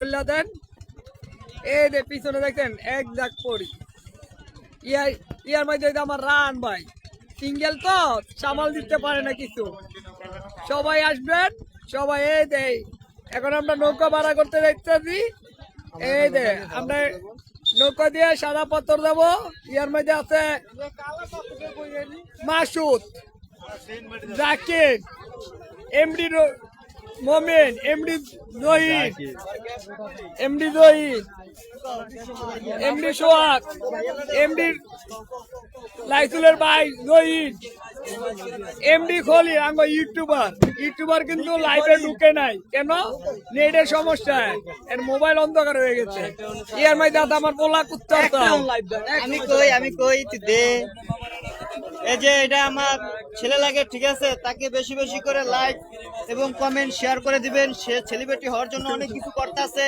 করলে দেন। এই যে পিছনে দেখেন এক দাগ পড়ি ইয়ার মধ্যে আমার রান ভাই সিঙ্গেল তো সামাল দিতে পারে না কিছু। সবাই আসবেন, সবাই এই দে এখন আমরা নৌকা ভাড়া করতে দেখতেছি। এই দে আমরা নৌকা দিয়ে সাদা পাথর দেবো। ইয়ার মধ্যে আছে মাসুদ, জাকির, এমডি মোমেন, এমডি জহির, এমডি সোহাগ, এমডি লাইসুলের ভাই জহির, এমডি খলি আমার ইউটিউবার কিন্তু লাইভে ঢুকে নাই কেন? নেটের সমস্যা, এর মোবাইল অন্ধকার হয়ে গেছে। ইয়ার মধ্যে আমার বলা কুত্তা আমি কই তুই দে। এই যে এটা আমার ছেলে লাগে, ঠিক আছে, তাকে বেশি বেশি করে লাইক এবং কমেন্ট শেয়ার করে দিবেন। সে সেলিব্রিটি হওয়ার জন্য অনেক কিছু করতেছে।